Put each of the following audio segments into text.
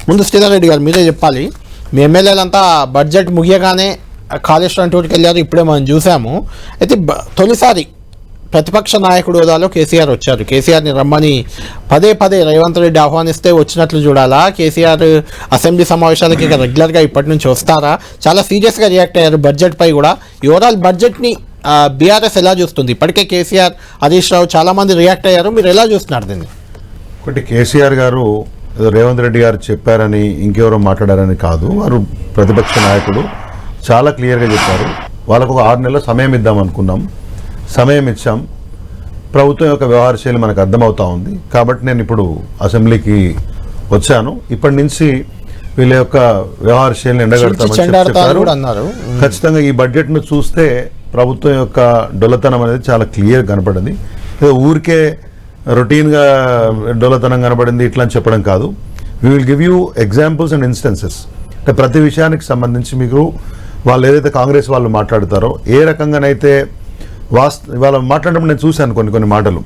ముందు శ్రీధర్ రెడ్డి గారు మీరే చెప్పాలి. మీ ఎమ్మెల్యేలంతా బడ్జెట్ ముగియగానే కాళేశ్వరం టూర్కి వెళ్ళారు, ఇప్పుడే మనం చూసాము. అయితే తొలిసారి ప్రతిపక్ష నాయకుడు హోదాలో కేసీఆర్ వచ్చారు. కేసీఆర్ని రమ్మని పదే పదే రేవంత్ రెడ్డి ఆహ్వానిస్తే వచ్చినట్లు చూడాలా? కేసీఆర్ అసెంబ్లీ సమావేశాలకి ఇక రెగ్యులర్గా ఇప్పటి నుంచి వస్తారా? చాలా సీరియస్గా రియాక్ట్ అయ్యారు బడ్జెట్ పై కూడా. ఈ ఓవరాల్ బడ్జెట్ని బీఆర్ఎస్ ఎలా చూస్తుంది? ఇప్పటికే కేసీఆర్, హరీష్ రావు చాలామంది రియాక్ట్ అయ్యారు, మీరు ఎలా చూస్తున్నారు దీన్ని? ఒకటి, కేసీఆర్ గారు ఏదో రేవంత్ రెడ్డి గారు చెప్పారని ఇంకెవరో మాట్లాడారని కాదు. వారు ప్రతిపక్ష నాయకుడు, చాలా క్లియర్గా చెప్పారు. వాళ్ళకు ఒక 6 నెలల సమయం ఇద్దాం అనుకున్నాం, సమయం ఇచ్చాం. ప్రభుత్వం యొక్క వ్యవహార శైలి మనకు అర్థమవుతా ఉంది కాబట్టి నేను ఇప్పుడు అసెంబ్లీకి వచ్చాను. ఇప్పటి నుంచి వీళ్ళ యొక్క వ్యవహార శైలిని ఎండగడతామని చెప్పారు. ఖచ్చితంగా ఈ బడ్జెట్ను చూస్తే ప్రభుత్వం యొక్క డొల్లతనం అనేది చాలా క్లియర్ కనపడింది. ఏదో ఊరికే రొటీన్గా డొల్లతనం కనబడింది ఇట్లా అని చెప్పడం కాదు. We will give you examples and instances. అంటే ప్రతి విషయానికి సంబంధించి మీకు వాళ్ళు ఏదైతే కాంగ్రెస్ వాళ్ళు మాట్లాడతారో ఏ రకంగానైతే వాళ్ళు మాట్లాడినప్పుడు నేను చూశాను కొన్ని మాటలు.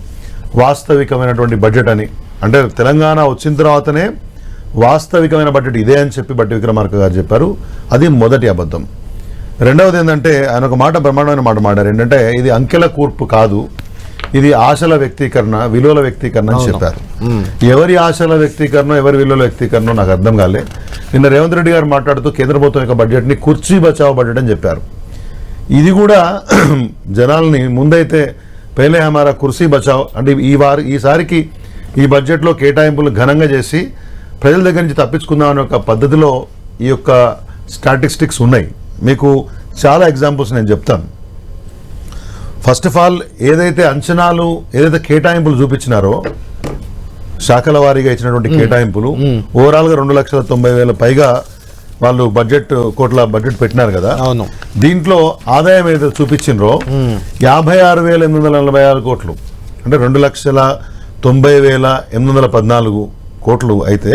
వాస్తవికమైనటువంటి బడ్జెట్ అని, అంటే తెలంగాణ వచ్చిన తర్వాతనే వాస్తవికమైన బడ్జెట్ ఇదే అని చెప్పి బట్టి విక్రమార్క గారు చెప్పారు. అది మొదటి అబద్ధం. రెండవది ఏంటంటే ఆయన ఒక మాట, బ్రహ్మాండమైన మాట మాట్లాడారు. ఏంటంటే ఇది అంకెల కూర్పు కాదు, ఇది ఆశల వ్యక్తీకరణ, విలువల వ్యక్తీకరణ అని చెప్పారు. ఎవరి ఆశల వ్యక్తీకరణ, ఎవరి విలువల వ్యక్తీకరణ నాకు అర్థం కాలే. నిన్న రేవంత్ రెడ్డి గారు మాట్లాడుతూ కేంద్ర ప్రభుత్వం యొక్క బడ్జెట్ని కుర్చీ బచావ్ బడ్జెట్ అని చెప్పారు. ఇది కూడా జనాల్ని ముందైతే పేలే హమారా కుర్సీ బచావ్ అంటే ఈసారికి ఈ బడ్జెట్లో కేటాయింపులు ఘనంగా చేసి ప్రజల దగ్గర నుంచి తప్పించుకుందాం అనే ఒక పద్ధతిలో ఈ యొక్క స్టాటిస్టిక్స్ ఉన్నాయి. మీకు చాలా ఎగ్జాంపుల్స్ నేను చెప్తాను. ఫస్ట్ ఆఫ్ ఆల్ ఏదైతే అంచనాలు, ఏదైతే కేటాయింపులు చూపించినారో శాఖల వారీగా ఇచ్చినటువంటి కేటాయింపులు ఓవరాల్గా 2,90,000 పైగా వాళ్ళు కోట్ల బడ్జెట్ పెట్టినారు కదా. దీంట్లో ఆదాయం ఏదైతే చూపించినరో 56,846 కోట్లు, అంటే 2,90,814 కోట్లు అయితే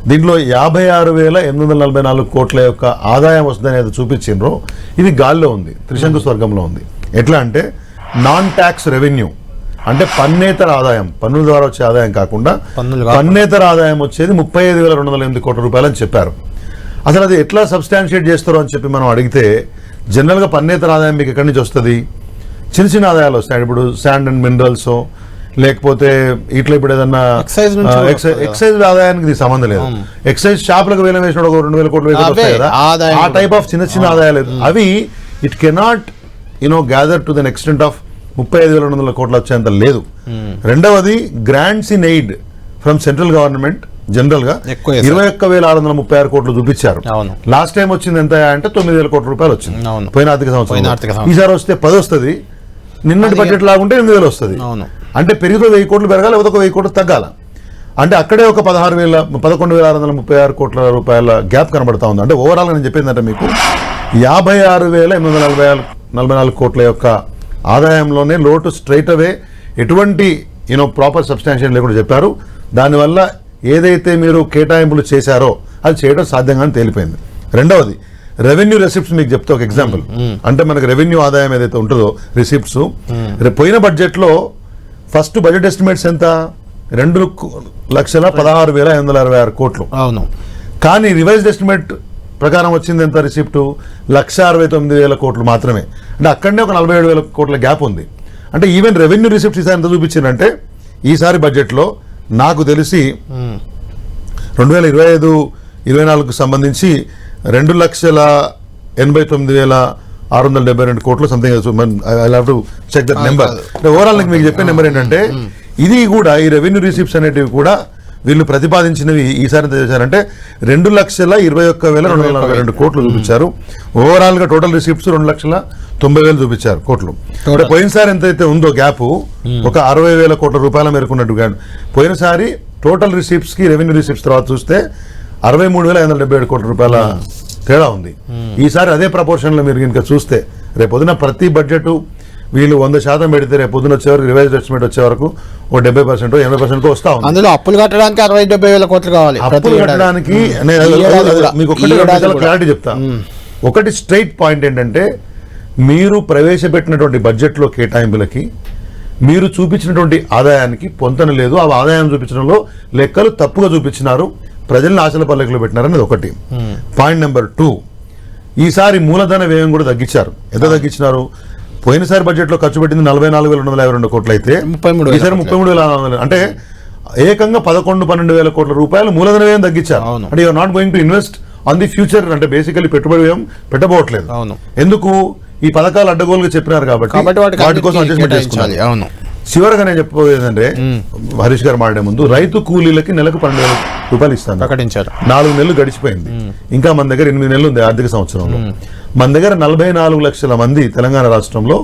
దీంట్లో 56,844 కోట్ల యొక్క ఆదాయం వస్తుందని ఏదో చూపించినరో ఇది గాల్లో ఉంది, త్రిశంకు స్వర్గంలో ఉంది. ఎట్లా అంటే నాన్ ట్యాక్స్ రెవెన్యూ అంటే పన్నేతర ఆదాయం, పన్నుల ద్వారా వచ్చే ఆదాయం కాకుండా పన్నేతర ఆదాయం వచ్చేది 35,208 కోట్ల రూపాయలు అని చెప్పారు. అసలు అది ఎట్లా సబ్స్టాన్షియేట్ చేస్తారో అని చెప్పి మనం అడిగితే జనరల్గా పన్నేతర ఆదాయం మీకు ఎక్కడి నుంచి వస్తుంది? చిన్న చిన్న ఆదాయాలు వస్తాయి. ఇప్పుడు శాండ్ అండ్ మినరల్స్, లేకపోతే ఇట్లా ఇప్పుడు ఏదన్నా ఎక్సైజ్ ఆదాయానికి ఇది సంబంధం లేదు. ఎక్సైజ్ షాపులకు వేలం వేసినప్పుడు 2,000 కోట్లు వస్తాయి కదా, ఆ టైప్ ఆఫ్ చిన్న చిన్న ఆదాయాలు అవి it cannot gather to than extent of 35,200 కోట్లు వచ్చేంత లేదు. రెండవది grants in aid from central government general గా 21,636 కోట్లు చూపించారు. లాస్ట్ టైం వచ్చింది ఎంత అంటే 9,000 కోట్ల రూపాయలు వచ్చింది పోయిన ఆర్థిక సంవత్సరం. ఈసారి వస్తే 10 వస్తుంది, నిన్నటి బడ్జెట్ లాగుంటే 8,000 వస్తుంది. అంటే పెరిగితే 1,000 కోట్లు పెరగాలి, లేకపోతే 1,000 కోట్లు తగ్గాల. అంటే అక్కడే ఒక 11,636 కోట్ల రూపాయల గ్యాప్ కనబడతా ఉంది. అంటే ఓవరాల్ నేను చెప్పిందంటే మీకు 56,844 కోట్ల యొక్క ఆదాయంలోనే లోటు స్ట్రైట్ అవే ఎటువంటి ప్రాపర్ సబ్స్టాన్షియేషన్ లేకుండా చెప్పారు. దానివల్ల ఏదైతే మీరు కేటాయింపులు చేశారో అది చేయడం సాధ్యంగానే తేలిపోయింది. రెండవది రెవెన్యూ రెసిప్ట్స్ మీకు చెప్తే ఒక ఎగ్జాంపుల్. అంటే మనకు రెవెన్యూ ఆదాయం ఏదైతే ఉంటుందో రిసిప్ట్స్, పోయిన బడ్జెట్లో ఫస్ట్ బడ్జెట్ ఎస్టిమేట్స్ ఎంత? 2,16,566 కోట్లు. అవును. కానీ రివైజ్డ్ ఎస్టిమేట్ ప్రకారం వచ్చింది ఎంత? రిసిప్ట్ 1,69,000 కోట్లు మాత్రమే. అంటే అక్కడనే ఒక 47,000 కోట్ల గ్యాప్ ఉంది. అంటే ఈవెన్ రెవెన్యూ రిసిప్ట్స్ ఈసారి ఎంత చూపించిందంటే ఈసారి బడ్జెట్లో నాకు తెలిసి 2025-24 సంబంధించి 2,89,672 కోట్లు something. I have to check that number. Overall మీకు చెప్పే నెంబర్ ఏంటంటే ఇది కూడా ఈ రెవెన్యూ రిసిప్ట్స్ అనేటివి కూడా వీళ్ళు ప్రతిపాదించినవి ఈసారి ఎంత చేశారంటే 2,21,242 కోట్లు చూపించారు. ఓవరాల్ గా టోటల్ రిసిప్ట్స్ 2,90,000 చూపించారు కోట్లు. పోయినసారి ఎంతైతే ఉందో గ్యాప్ ఒక 60,000 కోట్ల రూపాయల మేరకున్నట్టు. పోయినసారి టోటల్ రిసిప్ట్స్ కి రెవెన్యూ రిసిప్ట్స్ తర్వాత చూస్తే 63,577 కోట్ల రూపాయల తేడా ఉంది. ఈసారి అదే ప్రపోర్షన్ లో మీరు కనుక చూస్తే రేపొద్దున ప్రతి బడ్జెట్ వీళ్ళు 100% పెడితే రేపు పొద్దున వచ్చేవరకు రివైజ్ ఎస్టిమేట్ వచ్చే వరకు 70% 80% వస్తా ఉంది. అందులో అప్పులు కట్టడానికి 60-70 వేల కోట్లు కావాలి. అప్పులు కట్టడానికి మీకు క్లారిటీ చెప్తా. ఒకటి స్ట్రైట్ పాయింట్ ఏంటంటే మీరు ప్రవేశపెట్టినటువంటి బడ్జెట్లో కేటాయింపులకి మీరు చూపించినటువంటి ఆదాయానికి పొంతన లేదు. ఆ ఆదాయం చూపించడంలో లెక్కలు తప్పుగా చూపించినారు. ప్రజల్ని ఆశల పల్లకిలో పెట్టినారనేది ఒకటి. పాయింట్ నెంబర్ 2, ఈసారి మూలధన వ్యయం కూడా తగ్గించారు. ఎంత తగ్గించినారు? పోయినసారి బడ్జెట్లో ఖర్చు పెట్టింది 44,252 కోట్లు అయితే ఈసారి 33,400, అంటే ఏకంగా 11-12 కోట్ల రూపాయలు మూలధన వ్యయం తగ్గించారు. అంటే you are not going to invest on the future, అంటే బేసికలీ పెట్టుబడి వ్యయం పెట్టబోవట్లేదు. ఎందుకు? ఈ పథకాలు అడ్డగోలుగా చెప్పినారు కాబట్టి వాటి కోసం అడ్జస్ట్మెంట్ చేసుకున్నారు. చివరిగా నేను చెప్పబోయేది ఏంటంటే, హరీష్ గారు మాట్లాడే ముందు రైతు కూలీలకి నెలకు 12,000 రూపాయలు ఇస్తాను ప్రకటించారు. 4 నెలలు గడిచిపోయింది, ఇంకా మన దగ్గర 8 నెలలు ఉంది ఆర్థిక సంవత్సరంలో. మన దగ్గర 44 లక్షల మంది తెలంగాణ రాష్ట్రంలో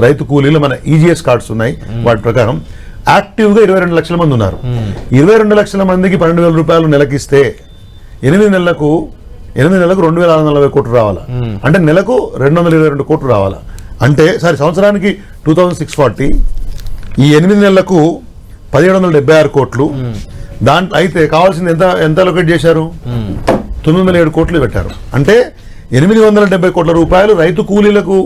రైతు కూలీలు మన ఈజీఎస్ కార్డ్స్ ఉన్నాయి. వాటి ప్రకారం యాక్టివ్ గా 22 లక్షల మంది ఉన్నారు. 22 లక్షల మందికి 12,000 రూపాయలు నెలకిస్తే 8 నెలలకు 2,640 కోట్లు రావాలా, అంటే నెలకు 222 కోట్లు రావాలా. అంటే సంవత్సరానికి 2,640, ఈ 8 నెలలకు 1,776 కోట్లు. దాంట్లో అయితే కావాల్సింది ఎంత అలొకేట్ చేశారు? 907 కోట్లు పెట్టారు. అంటే 870 కోట్ల రూపాయలు రైతు కూలీలకు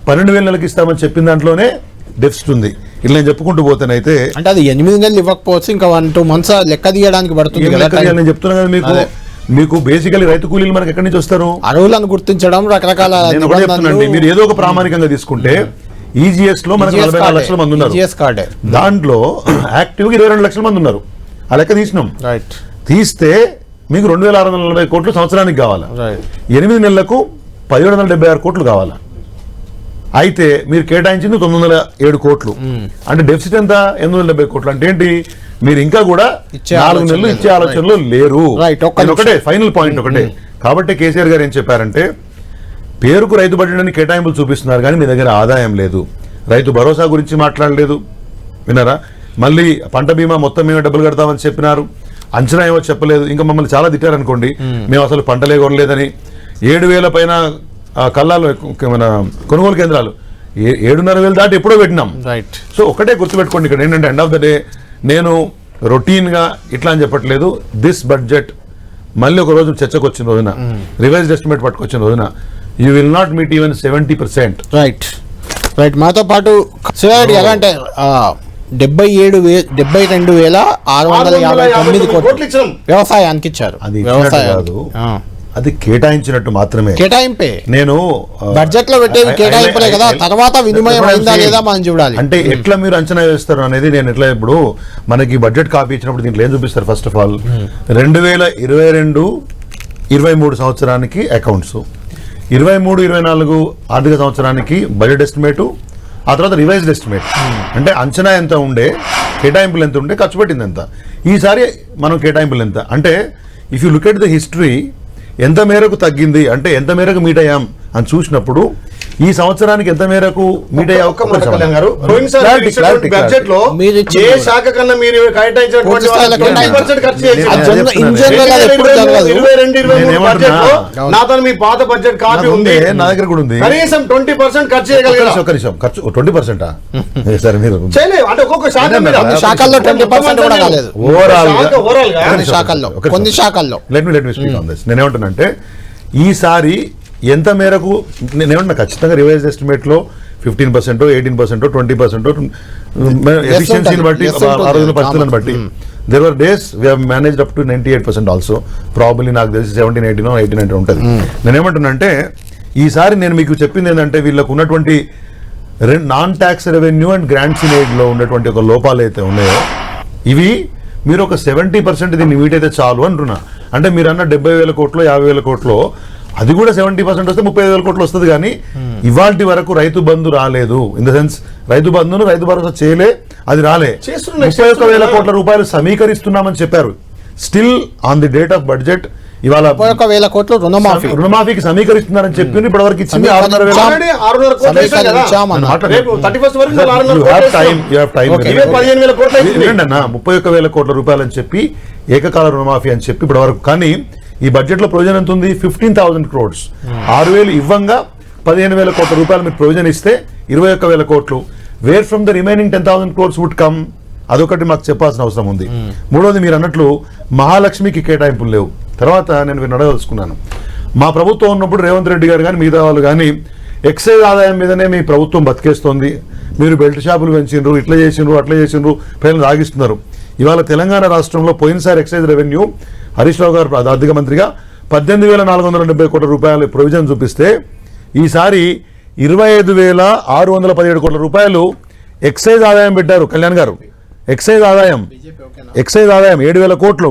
12,000 నెలకి ఇస్తామని చెప్పిన దాంట్లోనే డెఫిసిట్ ఉంది. ఇలా నేను చెప్పుకుంటూ పోతేనైతే, అంటే అది 8 నెలలు ఇవ్వకపోవచ్చు, ఇంకా 1-2 months లెక్క తీయడానికి పడుతుంది. నేను చెప్తున్నా కదా మీకు బేసికలీ రైతు కూలీలు మనకి ఎక్కడి నుంచి వస్తారు? అరువులను గుర్తించడం, రకరకాల. మీరు ఏదో ఒక ప్రామాణికంగా తీసుకుంటే ఈజీఎస్ లో మనకు 44 లక్షల మంది ఉన్నారు. దాంట్లో యాక్టివ్ గా 22 లక్షల మంది ఉన్నారు. ఆ లెక్క తీసినాం. తీస్తే మీకు 2,640 కోట్లు సంవత్సరానికి కావాలా, 8 నెలలకు 1,776 కోట్లు కావాలా. అయితే మీరు కేటాయించింది 907 కోట్లు, అంటే డెఫిసిట్ ఎంత? 870 కోట్లు. అంటే ఏంటి? మీరు ఇంకా కూడా 4 నెలలు ఇచ్చే ఆలోచనలో లేరు. ఒకటే ఫైనల్ పాయింట్ ఒకటే. కాబట్టి కేసీఆర్ గారు ఏం చెప్పారంటే, పేరుకు రైతు బడ్జెట్ అని కేటాయింపులు చూపిస్తున్నారు కానీ మీ దగ్గర ఆదాయం లేదు. రైతు భరోసా గురించి మాట్లాడలేదు, విన్నారా? మళ్ళీ పంట బీమా మొత్తం మేమే డబ్బులు కడతామని చెప్పినారు, అంచనా ఏమో చెప్పలేదు. ఇంకా మమ్మల్ని చాలా తిట్టారనుకోండి, మేము అసలు పంటలే కొనలేదని. 7,000 పైన కల్లాలు మన కొనుగోలు కేంద్రాలు 7,500 దాటి ఎప్పుడో పెట్టినాం. సో ఒకటే గుర్తుపెట్టుకోండి, ఇక్కడ ఏంటంటే ఎండ్ ఆఫ్ ద డే నేను రొటీన్గా ఇట్లా అని చెప్పట్లేదు. దిస్ బడ్జెట్ మళ్ళీ ఒక రోజు చర్చకు వచ్చిన రోజున, రివైజ్డ్ ఎస్టిమేట్ పట్టుకొచ్చిన రోజున, you will not meet even 70%. Right. మాతో పాటు శివారెడ్డి ఎలా అంటే 72,659 కోట్లు వ్యవసాయానికి ఇచ్చారు. అది వ్యవసాయం, అది కేటాయించినట్టు మాత్రమే. కేటాయింపే. నేను బడ్జెట్ లో పెట్టేది కేటాయింపలే కదా, తర్వాత వినిమయం అయిందా లేదా మనం చూడాలి. అంటే ఎట్లా మీరు అంచనా వేస్తారు అనేది నేను ఎట్లా, ఇప్పుడు మనకి బడ్జెట్ కాపీ ఇచ్చినప్పుడు దీంట్లో ఏం చూపిస్తారు? ఫస్ట్ ఆఫ్ ఆల్ 2022-23 సంవత్సరానికి అకౌంట్స్, 23-24 ఆర్థిక సంవత్సరానికి బడ్జెట్ ఎస్టిమేటు, ఆ తర్వాత రివైజ్డ్ ఎస్టిమేట్. అంటే అంచనా ఎంత ఉండే, కేటాయింపులు ఎంత ఉండే, ఖర్చు పెట్టింది ఎంత, ఈసారి మనం కేటాయింపులు ఎంత. అంటే if you look at the history, ఎంత మేరకు తగ్గింది అంటే ఎంత మేరకు మీట్ అయ్యాం అని చూసినప్పుడు ఈ సంవత్సరానికి ఎంత మేరకు మీట్ అయ్యే బడ్జెట్ లో ఏ శాఖ కన్నా మీరు నాతో మీ పాత బడ్జెట్ కాపీ ఉంది, నా దగ్గర కూడా ఉంది. కనీసం 20% ఖర్చు చేయగలిగారు. 20%? సరే, మీరు అంటే ఒక్కొక్క శాఖ శాఖల్లో 20% కూడా కాలేదు. ఓవరాల్ గా కొన్ని శాఖల్లో. Let me speak on this. నేనేమంటున్నానంటే, ఈసారి ఎంత మేరకు నేనేమన్నా ఖచ్చితంగా రివైజ్ ఎస్టిమేట్ లో 15%, 18%, 20% ఎఫిషియన్సీని బట్టి, ఆ రోజుల పరిస్థితులను బట్టి, there were days we have managed up to 98% also. Probably నాకు తెలిసి 17, 18, 18 ఉంటుంది. నేనేమంటున్నానంటే, ఈసారి నేను మీకు చెప్పింది ఏంటంటే, వీళ్ళకు ఉన్నటువంటి non tax revenue and grants in aid లో ఉన్నటువంటి ఒక లోపాలు అయితే ఉన్నాయో, ఇవి మీరు ఒక 70% దీన్ని మీట్ అయితే చాలు అంటున్నా. అంటే మీరు అన్న 70,000 కోట్లు, 50,000 కోట్లు, అది కూడా 70% వస్తే 35,000 కోట్లు వస్తుంది. కానీ ఇవాల్టి వరకు రైతు బంధు రాలేదు. ఇన్ ద సెన్స్ రైతు బంధును రైతు భరోసా చేయలే, అది రాలే. 31,000 కోట్ల రూపాయలు సమీకరిస్తున్నామని చెప్పారు. Still on the date of budget ఇవాళ 31,000 కోట్లు రుణమాఫీకి సమీకరిస్తున్నారని చెప్పి ఇప్పటి వరకు ఇచ్చింది 31,000 కోట్ల రూపాయలు అని చెప్పి, ఏకకాల రుణమాఫీ అని చెప్పి ఇప్పటి వరకు. కానీ ఈ బడ్జెట్ లో ప్రొవిజన్ ఎంత ఉంది? 15,000 crores. 6,000 ఇవ్వంగా 15,000 కోట్ల రూపాయలు మీరు ప్రొవిజన్ ఇస్తే 21,000 కోట్లు. Where from the remaining 10,000 crores would come? అదొకటి మాకు చెప్పాల్సిన అవసరం ఉంది. మూడోది, మీరు అన్నట్లు మహాలక్ష్మికి కేటాయింపులు లేవు. తర్వాత నేను అడగదలుచుకున్నాను, మా ప్రభుత్వం ఉన్నప్పుడు రేవంత్ రెడ్డి గారు కానీ మిగతా వాళ్ళు కానీ ఎక్సైజ్ ఆదాయం మీదనే మీ ప్రభుత్వం బతికేస్తోంది, మీరు బెల్ట్ షాపులు పెంచిండ్రు, ఇట్లా చేసిండ్రు, అట్లా చేసిండ్రు, ప్రజలు ఆగిస్తున్నారు. ఇవాళ తెలంగాణ రాష్ట్రంలో పోయినసారి ఎక్సైజ్ రెవెన్యూ హరీష్ రావు గారు ఆర్థిక మంత్రిగా 18,470 కోట్ల రూపాయలు ప్రొవిజన్ చూపిస్తే ఈసారి 25,617 కోట్ల రూపాయలు ఎక్సైజ్ ఆదాయం పెట్టారు కళ్యాణ్ గారు. ఎక్సైజ్ ఆదాయం 7,000 కోట్లు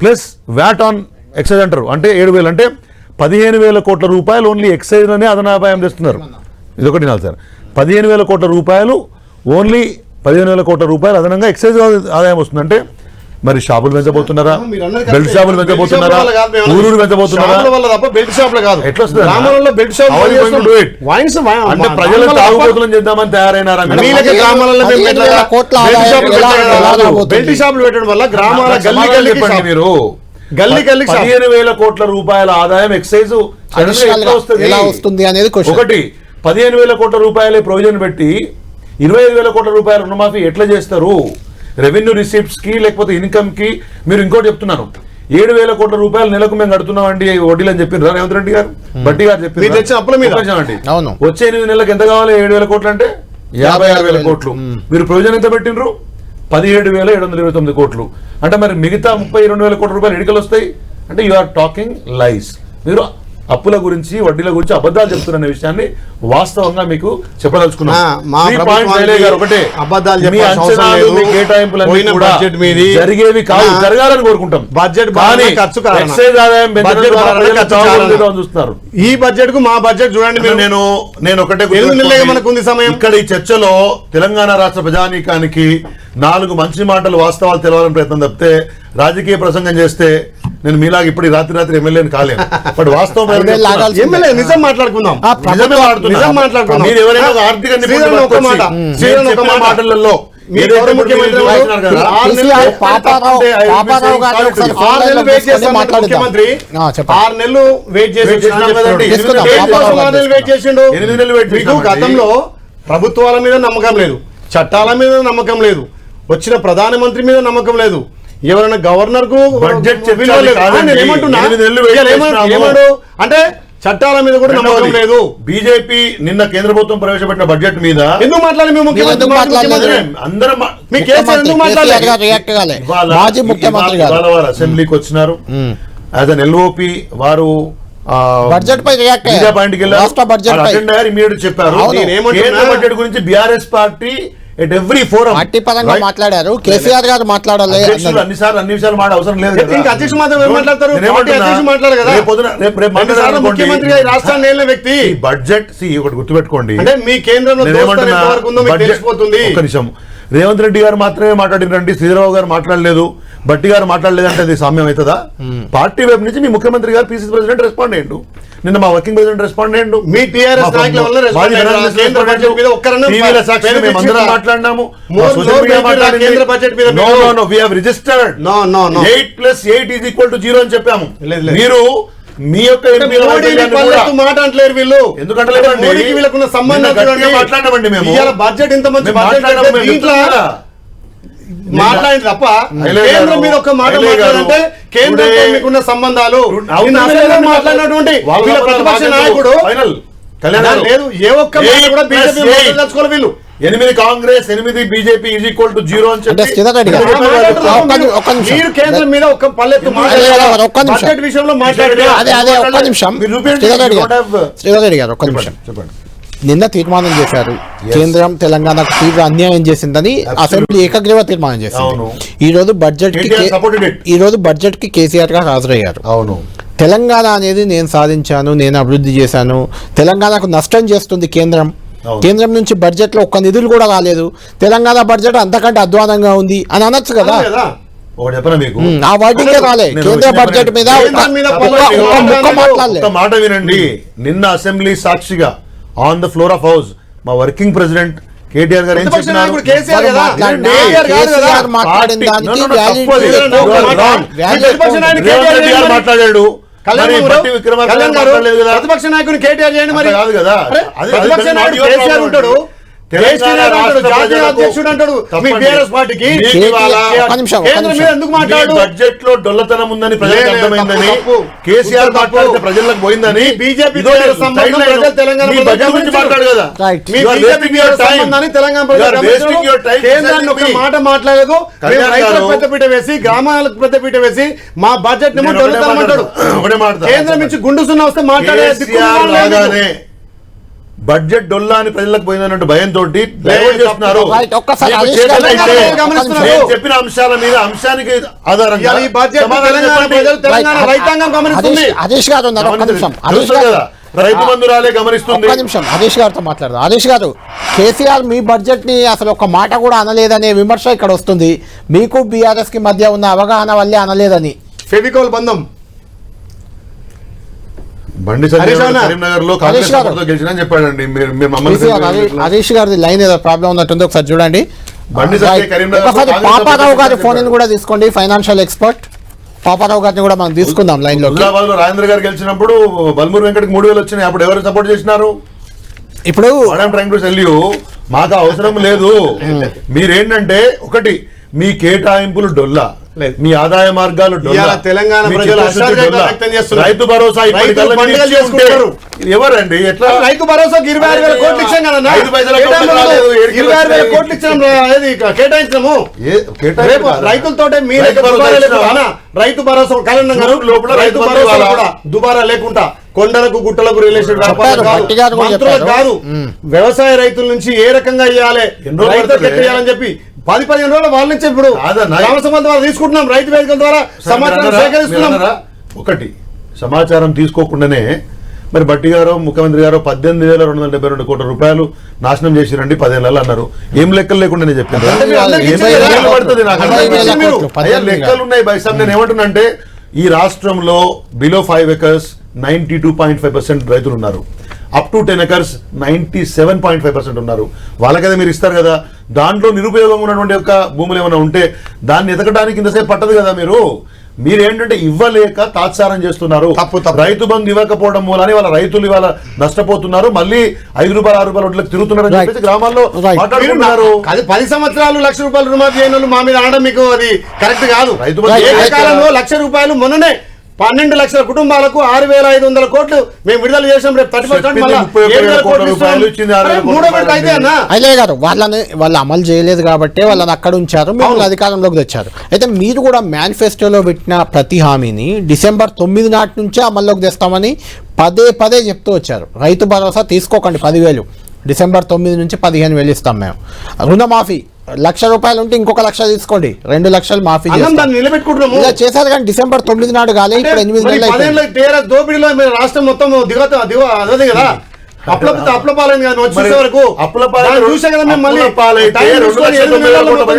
ప్లస్ వ్యాట్ ఆన్ ఎక్సైజ్ అంటారు, అంటే 7,000 అంటే 15,000 కోట్ల రూపాయలు ఓన్లీ ఎక్సైజ్లోనే అదనాదాయం తెస్తున్నారు. ఇదొకటి నాలుగు సార్, 15,000 కోట్ల రూపాయలు ఓన్లీ 15,000 కోట్ల రూపాయలు అదనంగా ఎక్సైజ్ ఆదాయం వస్తుంది. అంటే మరి షాపులు పెంచబోతున్నారా, బెల్ట్ షాపులు పెంచబోతున్నారా, ఊరూరు పెంచబోతున్నారా? బెల్ట్ షాపులు కాదు, ఎట్లా వస్తుంది? గ్రామాలలో బెల్ట్ షాప్ అంటే ప్రజలు తాగుబోతులను చేద్దామని తయారైనారా? బెల్ట్ షాపులు పెట్టడం వల్ల గ్రామాల చెప్పండి మీరు. గల్లీ 15,000 కోట్ల రూపాయల ఆదాయం ఎక్సైజ్ ఎలా వస్తుంది అనేది ఒకటి. 15,000 కోట్ల రూపాయలే ప్రొవిజన్ పెట్టి 25,000 కోట్ల రూపాయల రుణమాఫీ ఎట్లా చేస్తారు? రెవెన్యూ రిసిప్ట్స్ కి లేకపోతే ఇన్కమ్ కి. మీరు ఇంకోటి చెప్తున్నాను, 7,000 కోట్ల రూపాయలు నెలకు మేము కడుతున్నామండి వడ్డీలు అని చెప్పినారు రేవంత్ రెడ్డి గారు, బట్టి గారు చెప్పారు. వచ్చే 8 నెలలకు ఎంత కావాలి? 7,000 కోట్లు అంటే 56,000 కోట్లు. మీరు ప్రొవిజన్ ఎంత పెట్టినరు? 17,729 కోట్లు. అంటే మరి మిగతా 32,000 కోట్ల రూపాయలు ఎడికలు వస్తాయి అంటే యు ఆర్ టాకింగ్ లైస్. మీరు అప్పుల గురించి వడ్డీల గురించి అబద్ధాలు చెప్తున్న విషయాన్ని వాస్తవంగా మీకు జరిగేవి కాదు, జరగాలని కోరుకుంటాం. బడ్జెట్ చూస్తున్నారు. ఈ బడ్జెట్ కు మా బడ్జెట్ చూడండి. నేను ఒకటే మనకుంది సమయం. ఇక్కడ ఈ చర్చలో తెలంగాణ రాష్ట్ర ప్రజానీకానికి 4 మంచి మాటలు వాస్తవాలు తెలవాలని ప్రయత్నం తప్పితే రాజకీయ ప్రసంగం చేస్తే నేను మీలాగా ఇప్పుడు రాత్రి ఎమ్మెల్యేని కాలేను. బట్ వాస్తవం నిజం మాట్లాడుకుందాం. మీరు ఎవరైనా ఆర్థిక మాటలలో ముఖ్యమంత్రి 6 నెలలు వెయిట్ చేసిండు. గతంలో ప్రభుత్వాల మీద నమ్మకం లేదు, చట్టాల మీద నమ్మకం లేదు, వచ్చిన ప్రధానమంత్రి మీద నమ్మకం లేదు, ఎవరైనా గవర్నర్ కు బడ్జెట్ అంటే చట్టాల మీద కూడా నమ్మకం లేదు. బీజేపీ నిన్న కేంద్ర ప్రభుత్వం ప్రవేశపెట్టిన బడ్జెట్ మీద ఎందుకు మాట్లాడి మేము అసెంబ్లీకి వచ్చినారు. యాజ్ అన్ ఎల్ఓపి వారు బడ్జెట్ పై రియాక్ట్ చెప్పారు. బడ్జెట్ గురించి BRS party at every forum పరంగా మాట్లాడారు. కేసీఆర్ గారు మాట్లాడాలి అన్ని విషయాలు మాట అవసరం లేదు. రాష్ట్రాన్ని వ్యక్తి బడ్జెట్ ఒకటి గుర్తుపెట్టుకోండి. మీ కేంద్రంలో ఒక్క నిమిషం, రేవంత్ రెడ్డి గారు మాత్రమే మాట్లాడినండి, శ్రీధరరావు గారు మాట్లాడలేదు, బట్టి గారు మాట్లాడలేదు అంటే అది సామ్యం అవుతుందా? పార్టీ వైపు నుంచి మీ ముఖ్యమంత్రి గారు పిసిసి ప్రెసిడెంట్ రెస్పాండ్ అయ్యండు, నిన్న మా వర్కింగ్ ప్రెసిడెంట్ రెస్పాండ్ అయ్యండు, మీ టీఆర్ఎస్ నాయకుల వల్ల మాట్లాడినాము. 8+8 = 0 అని చెప్పాము. మీరు మీ యొక్క మాట అంటలేరు వీళ్ళు. ఎందుకంటే వీళ్ళకున్న సంబంధం మాట్లాడమండి మేము. బడ్జెట్ ఇంత మంచి మాట్లాడింది తప్ప కేంద్రం మీద ఒక మాట మాట్లాడంటే కేంద్రంతో మీకున్న సంబంధాలు మాట్లాడినటువంటి ప్రతిపక్ష నాయకుడు లేదు. ఏ ఒక్క కూడా బీజేపీ తెలుసుకోవాలి. వీళ్ళు 8 కాంగ్రెస్ 8 బీజేపీ = 0 అని చెప్పి మీరు కేంద్రం మీద ఒక పల్లెత్తు బడ్జెట్ విషయంలో చెప్పండి. నిన్న తీర్మానం చేశారు, కేంద్రం తెలంగాణకు తీవ్ర అన్యాయం చేసిందని అసెంబ్లీ ఏకగ్రీవ తీర్మానం చేసింది. ఈ రోజు బడ్జెట్ కి కేసీఆర్ గారు హాజరయ్యారు. అవును, తెలంగాణ అనేది నేను సాధించాను, నేను అభివృద్ధి చేశాను, తెలంగాణకు నష్టం చేస్తుంది కేంద్రం, కేంద్రం నుంచి బడ్జెట్ లో ఒక్క నిధులు కూడా రాలేదు, తెలంగాణ బడ్జెట్ అంతకంటే అధ్వానంగా ఉంది అని అనొచ్చు కదా. ఆ వర్డింగ్ రాలే. కేంద్ర బడ్జెట్ మీద మాట వినండి. నిన్న అసెంబ్లీ సాక్షిగా on the floor of house మా వర్కింగ్ ప్రెసిడెంట్ కేటీఆర్ గారు ఏం చెప్పినారు? మాట్లాడాడు. ప్రతిపక్ష నాయకుడు కేటీఆర్ చేయండి మరి. ప్రతిపక్ష నాయకుడు కేసీఆర్ ఉంటాడు, జాతీయ అధ్యక్షుడు అంటాడు మీ బీఆర్ఎస్ పార్టీకి. కేంద్రం మీద ఎందుకు మాట్లాడు? బడ్జెట్ లో డొల్లతనం ఉందని ప్రజలకు అర్థమైందని, కేసీఆర్ మాట్లాడితే ప్రజలకు పోయిందని, బీజేపీ తెలంగాణ బడ్జెట్ గురించి మాట్లాడు కదా, తెలంగాణ కేంద్రాన్ని ఒక మాట మాట్లాడదు. రైతులకు పెద్దపీట వేసి, గ్రామాలకు పెద్దపీట వేసి మా బడ్జెట్ ని డొల్లతనమంటాడు. కేంద్రం నుంచి గుండు సున్నా వస్తే మాట్లాడే బడ్జెట్ డొల్లా అని ప్రజలకు పోయిందన్నట్టు భయంతో చేస్తున్నారు. చెప్పిన అంశాల మీద అంశానికి ఆధారంగా రైతాంగం గమనిస్తుంది. రైతు బంధురాలే గమనిస్తుంది. ఒక్క నిమిషం హరీష్ గారితో మాట్లాడదాం. హరీష్ గారు, కేసీఆర్ మీ బడ్జెట్ ని అసలు ఒక మాట కూడా అనలేదనే విమర్శ ఇక్కడ వస్తుంది. మీకు బీఆర్ఎస్ కి మధ్య ఉన్న అవగాహన వల్లే అనలేదని. ఫెవికోల్ బంధం బండి కరీంనగర్ లో కాంగ్రెస్ గెలిచిన చెప్పాడండి. హరీష్ గారి లైన్ ఏదో ప్రాబ్లం ఉన్నట్టుంది, ఒకసారి చూడండి. ఒకసారి పాపారావు గారి ఫోన్ కూడా తీసుకోండి, ఫైనాన్షియల్ ఎక్స్పర్ట్ పాపారావు గారిని కూడా మనం తీసుకుందాం లైన్ లో. హుజరాబాద్ లో రాజేంద్ర గారు గెలిచినప్పుడు బల్మూరు వెంకటకి 3,000 వచ్చినాయి. అప్పుడు ఎవరు సపోర్ట్ చేసినారు? ఇప్పుడు మాకు అవసరం లేదు. మీరేంటంటే ఒకటి మీ కేటాయింపులు డొల్లా, మీ ఆదాయ మార్గాలు తెలంగాణ ప్రజలు రైతు భరోసా ఎవరండి ఎట్లా రైతు భరోసాకు 26,000 కోట్లు ఇచ్చాం కదా, 26,000 కోట్లు ఇచ్చాం కేటాయించాము రైతులతో. రైతు భరోసా లోపల రైతు భరోసా కూడా దుబారా లేకుండా కొండలకు గుట్టలకు రిలేషన్ కాదు, వ్యవసాయ రైతుల నుంచి ఏ రకంగా ఇవ్వాలి, రైతులకు ఎట్లా చెప్పి 10-15 రోజులు వాళ్ళ నుంచి ఇప్పుడు గ్రామ సంబంధం ద్వారా తీసుకుంటున్నాం. రైతు వేదికల ద్వారా సమాచారం సేకరిస్తున్నాం. ఒకటి సమాచారం తీసుకోకుండానే మరి బట్టి గారు ముఖ్యమంత్రి గారు 18,272 కోట్ల రూపాయలు నాశనం చేసిరండి 10 ఏళ్ళలో అన్నారు. ఏం లెక్కలు లేకుండా చెప్పారు. లెక్కలు ఉన్నాయి బైసాబ్. నేను ఏమంటున్నానంటే ఈ రాష్ట్రంలో బిలో 5 acres 92.5% రైతులు ఉన్నారు. అప్ టు 10 acres 97.5% ఉన్నారు. వాళ్ళకైతే మీరు ఇస్తారు కదా. దాంట్లో నిరుపయోగంగా ఉన్నటువంటి యొక్క భూములు ఏమైనా ఉంటే దాన్ని ఎదగడానికి ఇంతసేపు పట్టదు కదా. మీరేంటంటే ఇవ్వలేక తాత్సారం చేస్తున్నారు. రైతు బంధు ఇవ్వకపోవడం మూలానే వాళ్ళ రైతులు ఇవాళ నష్టపోతున్నారు. మళ్ళీ 5 రూపాయలు 6 రూపాయలు వడ్లకు తిరుగుతున్నారని చెప్పేసి గ్రామాల్లో మాట్లాడుతున్నారు. అది 10 సంవత్సరాలు ₹1,00,000 రుణమాఫీ చేయని వాళ్ళు మా మీద అనడం మీకు అది కరెక్ట్ కాదు. రైతు బంధు ₹1,00,000 మొన్ననే 12 లక్షల కుటుంబాలకు 6,500 కోట్లు మేము విడుదల చేసాం. రేపు 30% అదే గారు వాళ్ళు అమలు చేయలేదు కాబట్టి వాళ్ళని అక్కడ ఉంచారు, మిమ్మల్ని అధికారంలోకి తెచ్చారు. అయితే మీరు కూడా మేనిఫెస్టోలో పెట్టిన ప్రతి హామీని డిసెంబర్ 9 నాటి నుంచే అమల్లోకి తెస్తామని పదే చెప్తూ వచ్చారు. రైతు భరోసా తీసుకోకండి 10,000, డిసెంబర్ 9 నుంచి 15,000 ఇస్తాం మేము. రుణమాఫీ ₹1,00,000 ఉంటే ఇంకొక 1,00,000 తీసుకోండి, 2 లక్షలు మాఫీ నిలబెట్టుకుంటున్నాము. ఇలా చేశారు కానీ డిసెంబర్ 9 నాడు కాలే. ఇప్పుడు 8 నెలలు దోపిడీలో రాష్ట్రం మొత్తం అదే కదా అప్పుల పాలైంది కదా. వచ్చే వరకు చూసే కదా మేము మళ్ళీ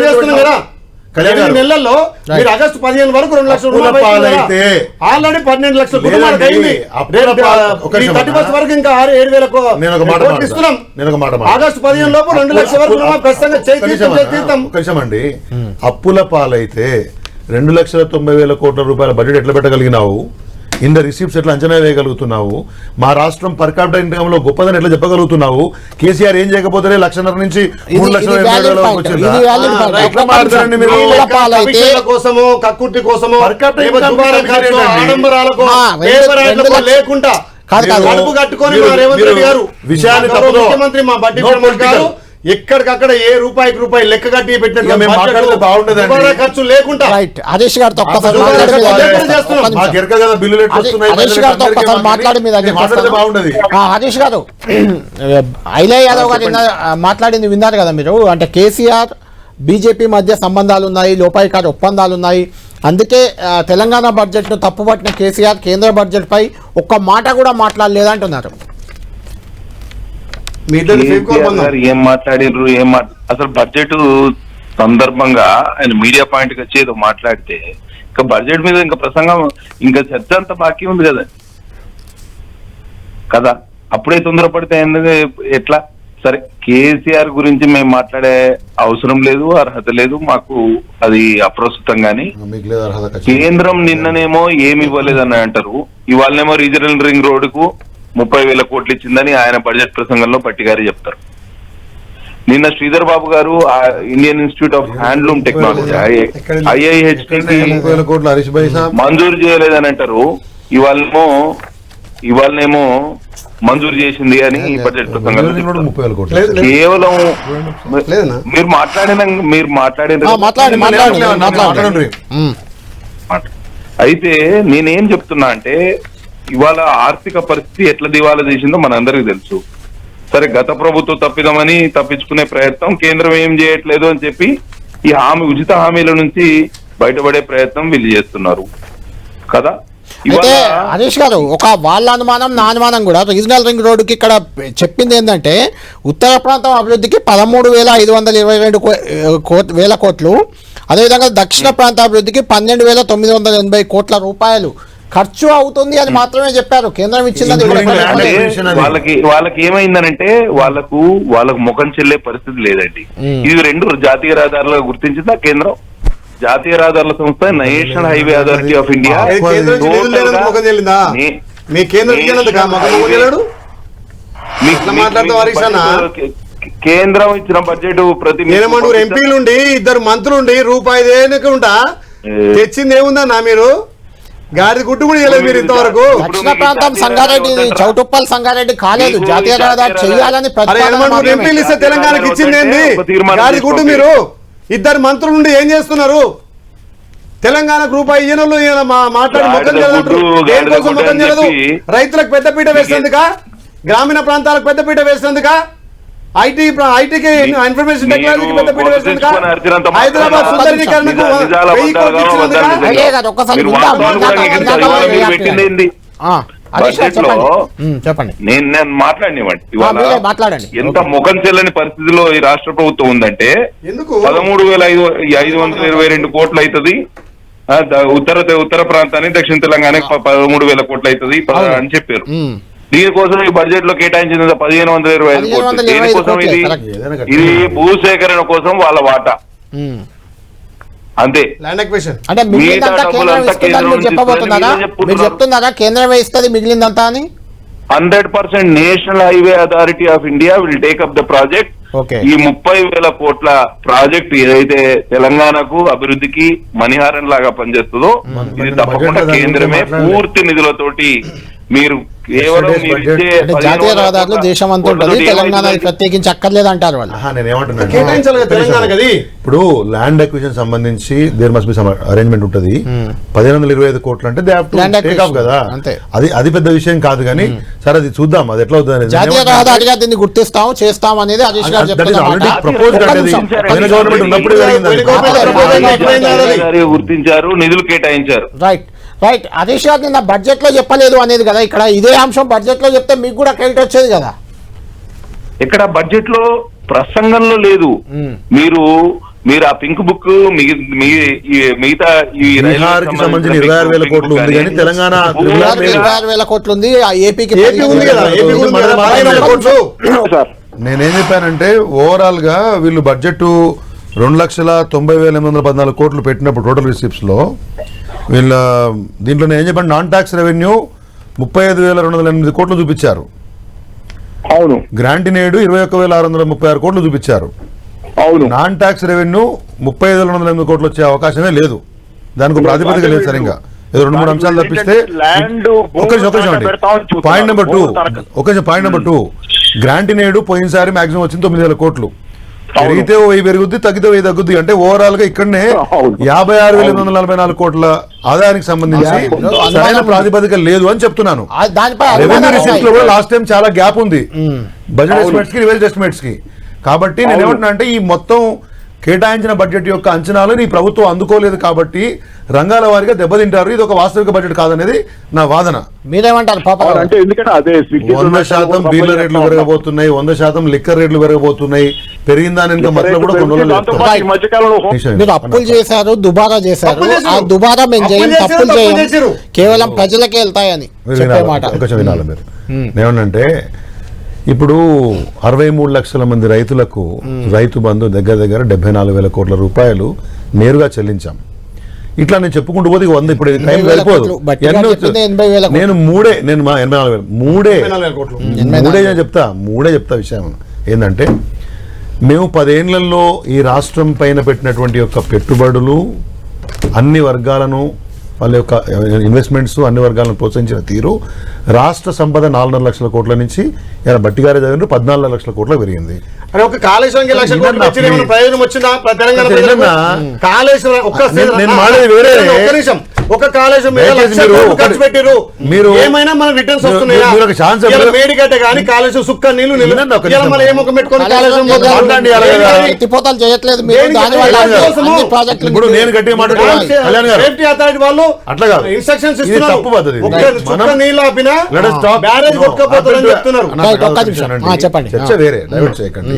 చేస్తున్నాం కదా. నెలల్లో మీరు ఆగస్టు 15 వరకు 2 లక్షల రూపాయలు ఆల్రెడీ 12 లక్షల కుటుంబాలకు అయింది. 31 వరకు ఇంకా 6,000-7,000 ఇస్తున్నాం. ఆగస్టు 15 లోపు 2 లక్షల వరకు అండి. అప్పుల పాలైతే 2,90,000 కోట్ల రూపాయల బడ్జెట్ ఎట్లా పెట్టగలిగినావు? ఇన్ ద రిసీప్ట్స్ ఎట్లా అంచనా వేయగలుగుతున్నావు? మా రాష్ట్రం పర్ క్యాపిటల్ ఇన్కమ్ లో గొప్పదని ఎట్లా చెప్పగలుగుతున్నావు? కేసీఆర్ ఏం చేయకపోతే 1,00,000 నుంచి 3,20,000 కోసమో కక్కుర్తి కోసమో ఆడంబరాలకు లేకుండా కడుపు కట్టుకొని రేవంత్ రెడ్డి గారు ముఖ్యమంత్రి మా బడ్జెట్ గారు ఎక్కడికక్కడ ఏ రూపాయి లెక్క కట్టి పెట్టినట్టు ఖర్చు లేకుండా హరీష్ గారితో హరీష్ గారు ఐలయ్య యాదవ్ గారు మాట్లాడింది విన్నారు కదా మీరు. అంటే కేసీఆర్ బీజేపీ మధ్య సంబంధాలు ఉన్నాయి, లోపాయికారి ఒప్పందాలు ఉన్నాయి, అందుకే తెలంగాణ బడ్జెట్ను తప్పుపట్టిన కేసీఆర్ కేంద్ర బడ్జెట్ పై ఒక్క మాట కూడా మాట్లాడలేదంటున్నారు. ఏం మాట్లాడిర్రు అసలు బడ్జెట్ సందర్భంగా ఆయన మీడియా పాయింట్ కి వచ్చి ఏదో మాట్లాడితే ఇంకా బడ్జెట్ మీద ఇంకా ప్రసంగం ఇంకా చర్చ అంతా బాకీ ఉంది కదా. అప్పుడే తొందరపడితే ఎందుకు ఎట్లా? సరే, కేసీఆర్ గురించి మేము మాట్లాడే అవసరం లేదు, అర్హత లేదు మాకు, అది అప్రస్తుతం. గానీ కేంద్రం నిన్ననేమో ఏమి ఇవ్వలేదని అంటారు, ఇవాళనేమో రీజనల్ రింగ్ రోడ్డుకు 30,000 కోట్లు ఇచ్చిందని ఆయన బడ్జెట్ ప్రసంగంలో పట్టి గారు చెప్తారు. నిన్న శ్రీధర్ బాబు గారు Indian institute of handloom technology IIHT కోట్లు హరీష్ భాయ్ సాబ్ మంజూరు చేయలేదని అంటారు. ఇవాళనేమో మంజూరు చేసింది అని బడ్జెట్ ప్రసంగంలో కేవలం మీరు మాట్లాడిన అయితే నేనేం చెప్తున్నా అంటే ఇవాళ ఆర్థిక పరిస్థితి ఎట్లా దివాలా చేసిందో మనందరికీ తెలుసు. సరే, గత ప్రభుత్వం తప్పిదమని తప్పించుకునే ప్రయత్నం, కేంద్రం ఏం చేయట్లేదు అని చెప్పి ఈ ఉచిత హామీల నుంచి బయటపడే ప్రయత్నం వీళ్ళు చేస్తున్నారు కదా. అయితే హరీష్ గారు, ఒక వాళ్ళ అనుమానం నా అనుమానం కూడా, రీజనల్ రింగ్ రోడ్డుకి ఇక్కడ చెప్పింది ఏంటంటే ఉత్తర ప్రాంతం అభివృద్ధికి 13,522 కోట్లు, అదేవిధంగా దక్షిణ ప్రాంత అభివృద్ధికి 12,980 కోట్ల రూపాయలు ఖర్చు అవుతుంది అని మాత్రమే చెప్పారు. కేంద్రం ఇచ్చిందని వాళ్ళకి ఏమైందనంటే వాళ్ళకు ముఖం చెల్లే పరిస్థితి లేదండి. ఇది 2 జాతీయ రహదారులుగా గుర్తించిందా కేంద్రం. జాతీయ రహదారుల సంస్థ national highway authority of India కేంద్రం ఇచ్చిన బడ్జెట్ ప్రతి ఎంపీలుండి 2 మంత్రులుండి రూపాయి దేనికుండా తెచ్చింది ఏముందన్నా మీరు గాడి గుట్టు కూడా చేయలేదు మీరు ఇంతవరకు. దక్షిణ ప్రాంతం సంగారెడ్డి, చౌటుప్పల్ సంగారెడ్డి కాలేదు, జాతీయ రహదారి చేయాలని ఎంపీలు ఇస్తే తెలంగాణకి ఇచ్చింది ఏంది గాడి గుట్టు? మీరు 2 మంత్రులు నుండి ఏం చేస్తున్నారు? తెలంగాణకు రూపాయి ఈయనలు మాట్లాడి మొత్తం దేనికోసం మొత్తం చేయలేదు. రైతులకు పెద్దపీట వేసేందుక, గ్రామీణ ప్రాంతాలకు పెద్దపీట వేసేందుక, ఐటీకి ఇన్ఫర్మేషన్ టెక్నాలజీకి పెద్దపీట వేసేందుక, హైదరాబాద్ సుందరీకరణకు 1000 కోట్లు ఇచ్చినందుక. చెప్పండి, నేను మాట్లాడినివ్వండి. ఎంత ముఖం చెల్లని పరిస్థితిలో ఈ రాష్ట్ర ప్రభుత్వం ఉందంటే 13,522 కోట్లు అవుతుంది ఉత్తర ప్రాంతానికి, దక్షిణ తెలంగాణకి 13,000 కోట్లు అవుతుంది అని చెప్పారు. దీనికోసం ఈ బడ్జెట్ లో కేటాయించింది 1,525 కోట్లు. దీనికోసం ఇది భూసేకరణ కోసం వాళ్ళ వాటా అంతే. అంటే మిగిలినంతా కేంద్రం ఇస్తుందని మీరు చెప్పబోతున్నారా? మీరు చెప్తున్నారా కేంద్రమే ఇస్తుంది మిగిలిందంతా అని? 100% national highway authority of India will take up the project. ఈ 30,000 కోట్ల ప్రాజెక్ట్ ఏదైతే తెలంగాణకు అభివృద్ధికి మణిహారం లాగా పనిచేస్తుందో ఇది తప్పకుండా కేంద్రమే పూర్తి నిధులతోటి మీరు కేవలం జాతీయ రహదారులు దేశం అంతా ఉంటుంది, తెలంగాణ ప్రత్యేకించి అక్కర్లేదు అంటారు వాళ్ళు. ఇప్పుడు ల్యాండ్ అక్విజిషన్ సంబంధించి there must be some arrangement ఉంటుంది. 1,525 కోట్లు అంటే they have to take off కదా, అది పెద్ద విషయం కాదు. కానీ సరే అది చూద్దాం అది ఎట్లా అవుతుంది. జాతీయ రహదారిగా దీన్ని గుర్తిస్తాం చేస్తాం అనేది హరీష్ గారు గుర్తించారు, నిధులు కేటాయించారు. రైట్ రైట్ హరీష్ గారు నిన్న బడ్జెట్ లో చెప్పలేదు అనేది కదా, ఇక్కడ ఇదే అంశం బడ్జెట్ లో చెప్తే మీకు కూడా క్రెడిట్ వచ్చేది కదా. ఇక్కడ బడ్జెట్ లో ప్రసంగంలో లేదు. మీరు ఆ పింక్ బుక్ మిగతా సంబంధించిన 26,000 కోట్లు ఉంది కానీ తెలంగాణ 26,000 కోట్లు ఉంది, ఏపీకి నేనేం చెప్పానంటే ఓవరాల్ గా వీళ్ళు బడ్జెట్ 2,90,814 కోట్లు పెట్టినప్పుడు టోటల్ రిసిప్ట్స్ లో వీళ్ళ దీంట్లో నేను ఏం చెప్పాను, నాన్ ట్యాక్స్ రెవెన్యూ 35,208 కోట్లు చూపించారు. అవును. గ్రాంట్ నేడు 21,636 కోట్లు చూపించారు. అవును. నాన్ ట్యాక్స్ రెవెన్యూ 30,208 కోట్లు వచ్చే అవకాశమే లేదు. దానికి ప్రాతిపదిక లేదు సరిగ్గా. ఏదో 2-3 అంశాలు తప్పిస్తే పాయింట్ నెంబర్ 2 గ్రాంట్ నేడు పోయినసారి మాక్సిమం వచ్చింది 9,000 కోట్లు. పెరిగితే 1000 పెరుగుద్ది, తగ్గితే 1000 తగ్గుద్ది. అంటే ఓవరాల్ గా ఇక్కడనే 56,844 కోట్ల ఆదాయానికి సంబంధించి సరైన ప్రాతిపదిక లేదు అని చెప్తున్నాను. రెవెన్యూ రిసీప్ట్స్ లో కూడా లాస్ట్ టైం చాలా గ్యాప్ ఉంది బడ్జెట్ ఎస్టిమేట్స్ కి, రివైజ్డ్ ఎస్టిమేట్స్ కి. కాబట్టి నేను ఏమంటున్నా అంటే ఈ మొత్తం కేటాయించిన బడ్జెట్ యొక్క అంచనాలు ఈ ప్రభుత్వం అందుకోలేదు కాబట్టి రంగాల వారిగా దెబ్బతింటారు. ఇది ఒక వాస్తవిక బడ్జెట్ కాదనేది నా వాదన. మీరేమంటారు? 100% బీర్ల రేట్లు పెరగబోతున్నాయి, 100% లిక్కర్ రేట్లు పెరగబోతున్నాయి. పెరిగిన దాని మధ్యలో కూడా మీరు అప్పులు చేశారు, దుబారా చేశారు. ఆ దుబారా మేము చేయం, తప్పులు చేయం, కేవలం ప్రజలకే వెళ్తాయని చెప్పే మాట. వినాలి మీరు. ఏమనంటే ఇప్పుడు 63 లక్షల మంది రైతులకు రైతు బంధు దగ్గర 74,000 కోట్ల రూపాయలు నేరుగా చెల్లించాం. ఇట్లా నేను చెప్పుకుంటూ పోతే 100 ఇప్పుడు టైం వెళ్ళిపోదు. నేను మూడే చెప్తా విషయం ఏంటంటే మేము 10 ఏళ్లలో ఈ రాష్ట్రం పైన పెట్టినటువంటి యొక్క పెట్టుబడులు అన్ని వర్గాలను వాళ్ళ యొక్క ఇన్వెస్ట్మెంట్స్ అన్ని వర్గాలను ప్రోత్సహించిన తీరు రాష్ట్ర సంపద 4.5 లక్షల కోట్ల నుంచి ఇలా బట్టి గారి చదివిన 14 లక్షల కోట్ల పెరిగింది. అంటే ఒక కాళేశ్వరంకి లక్ష కోట్లు వచ్చి ఏమైనా ప్రయోజనం వచ్చిందా తెలంగాణ ప్రజలకు? కాళేశ్వరం ఒక్క నిమిషం, ఒక కాళేశ్వరం మీద లక్ష కోట్లు ఖర్చు పెట్టారు, మీరు ఏమైనా మనకు రిటర్న్స్ వస్తున్నాయా? మేడిగడ్డ కానీ కాళేశ్వరం సుక్క నీళ్లు మనం ఏమొక పెట్టుకొని కాళేశ్వరం ఎత్తిపోతాలు చేయట్లేదు. ఇప్పుడు నేను గట్టిగా మాట్లాడుతున్నాను, సేఫ్టీ అథారిటీ వాళ్ళు అట్లా కాదు, ఇన్స్ట్రక్షన్స్ ఇది తప్పు పద్ధతి. సుక్క నీళ్ళు ఆపినా బ్యారేజ్ కొట్టుకుపోతారని చెప్తున్నారు. చర్చ వేరే, డైవర్ట్ చేయకండి.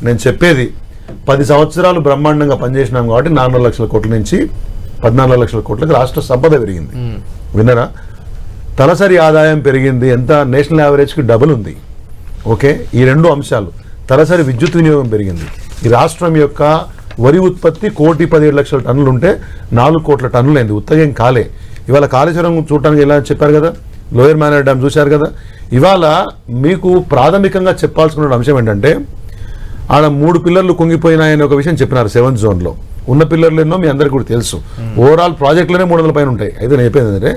నేను చెప్పేది 10 సంవత్సరాలు బ్రహ్మాండంగా పనిచేసినాం కాబట్టి 4 లక్షల కోట్ల నుంచి 14 లక్షల కోట్లకు రాష్ట్ర సంపద పెరిగింది. విన్నారా? తలసరి ఆదాయం పెరిగింది, ఎంత? నేషనల్ యావరేజ్కి డబుల్ ఉంది. ఓకే, ఈ 2 అంశాలు. తలసరి విద్యుత్ వినియోగం పెరిగింది. ఈ రాష్ట్రం యొక్క వరి ఉత్పత్తి 1,17,00,000 టన్నులు ఉంటే 4 కోట్ల టన్నులు అయింది. ఉత్తగం కాలే. ఇవాళ కాళేశ్వరం చూడటానికి ఎలా చెప్పారు కదా, లోయర్ మేనర్ డ్యామ్ చూశారు కదా. ఇవాళ మీకు ప్రాథమికంగా చెప్పాల్సిన అంశం ఏంటంటే, ఆడ 3 పిల్లర్లు కుంగిపోయినాయని ఒక విషయం చెప్పినారు 7th జోన్లో. ఉన్న పిల్లర్లు ఎన్నో మీ అందరికీ కూడా తెలుసు. ఓవరాల్ ప్రాజెక్టులోనే 300 పైన ఉంటాయి. అయితే నేను చెప్పేది ఏంటంటే,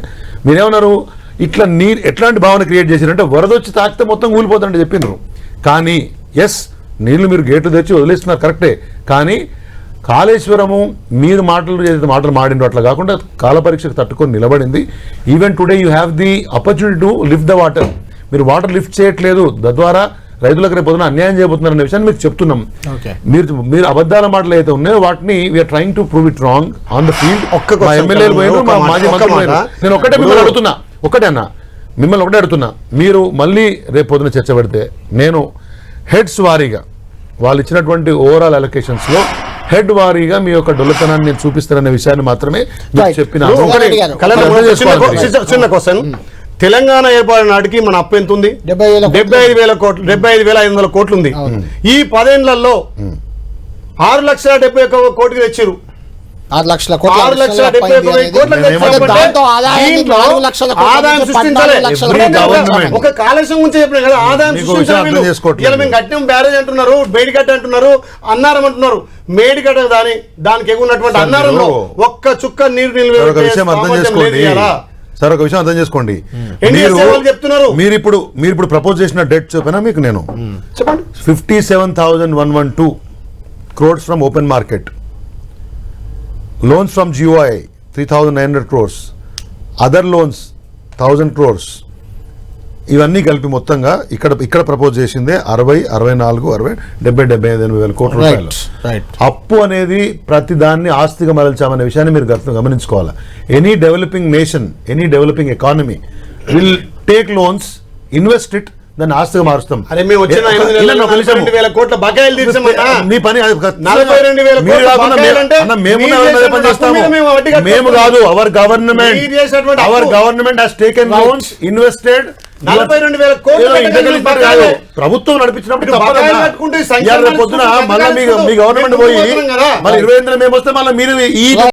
మీరేమన్నారు, ఇట్లా నీరు ఎట్లాంటి భావన క్రియేట్ చేశారంటే వరద వచ్చి తాకితే మొత్తం కూలిపోతుంటే చెప్పినారు. కానీ ఎస్, నీళ్లు మీరు గేట్లు తెచ్చి వదిలేస్తున్నారు, కరెక్టే. కానీ కాళేశ్వరము మీరు ఏదైతే మాటలు మాడిండ్రో అట్లా కాకుండా కాల పరీక్షకు తట్టుకొని నిలబడింది. Even today you have the opportunity to lift the water. మీరు వాటర్ లిఫ్ట్ చేయట్లేదు, తద్వారా రైతులకు రేపు పొద్దున అన్యాయం చేయబోతున్నారనే విషయాన్ని మీకు చెప్తున్నాం. మీరు అబద్ధాల మాటలు అయితే ఉన్నాయో వాటిని we are trying to prove it wrong on the field. మా ఎమ్మెల్యేలు పోయినారు, మా మాజీ మంత్రులు పోయినారు. నేను ఒకటే మిమ్మల్ని అడుగుతున్నా, మిమ్మల్ని ఒకటే అడుగుతున్నా, మీరు మళ్ళీ రేపు పొద్దున చర్చ పెడితే నేను హెడ్స్ వారీగా వాళ్ళు ఇచ్చినటువంటి ఓవరాల్ అలొకేషన్స్ లో హెడ్ వారీగా మీ యొక్క డొల్లతనాన్ని నేను చూపిస్తాననే విషయాన్ని మాత్రమే చెప్పిన. చిన్న క్వశ్చన్, తెలంగాణ ఏర్పడిన నాటికి మన అప్పు ఎంత ఉంది? 75,000 కోట్లు, 75,500 కోట్లు ఉంది. ఈ 10 ఏళ్లలో 6,70,000 కోటికి తెచ్చారు. 6,70,000 ఆదాయం సృష్టించాలి. ఒక కాళేశ్వరం గురించి చెప్పిన కదా, ఆదాయం సృష్టించాలి. మేము కట్టిన బ్యారేజ్ అంటున్నారు, మేడిగడ్డ అంటున్నారు, అన్నారం అంటున్నారు. మేడిగడ్డ దానికి ఎగున్నటువంటి అన్నారంలో ఒక్క చుక్క నీరు సార్, ఒక విషయం అర్థం చేసుకోండి. చెప్తున్నారు మీరు ఇప్పుడు ప్రపోజ్ చేసిన డెట్ చెప్పినా మీకు నేను చెప్పండి. 57,112 crores from open market, loans from GOI 3,900 crores, other loans 1,000 crores. ఇవన్నీ కలిపి మొత్తంగా ఇక్కడ ప్రపోజ్ చేసిందే 60, 64, 60, 70, 75,000 కోట్ల రూపాయలు. అప్పు అనేది ప్రతి దాన్ని ఆస్తిగా మరల్చామనే విషయాన్ని మీరు గమనించుకోవాలి. Any developing nation, any developing economy will take loans, invest it, దాన్ని ఆస్తిగా మారుస్తాం. మేము కాదు, our government has taken loans, invested. 42,000 కోట్లు ప్రభుత్వం నడిపించినప్పుడు పొద్దున మళ్ళీ మీ గవర్నమెంట్ పోయి మళ్ళీ 28 మేము వస్తే మళ్ళీ మీరు ఈ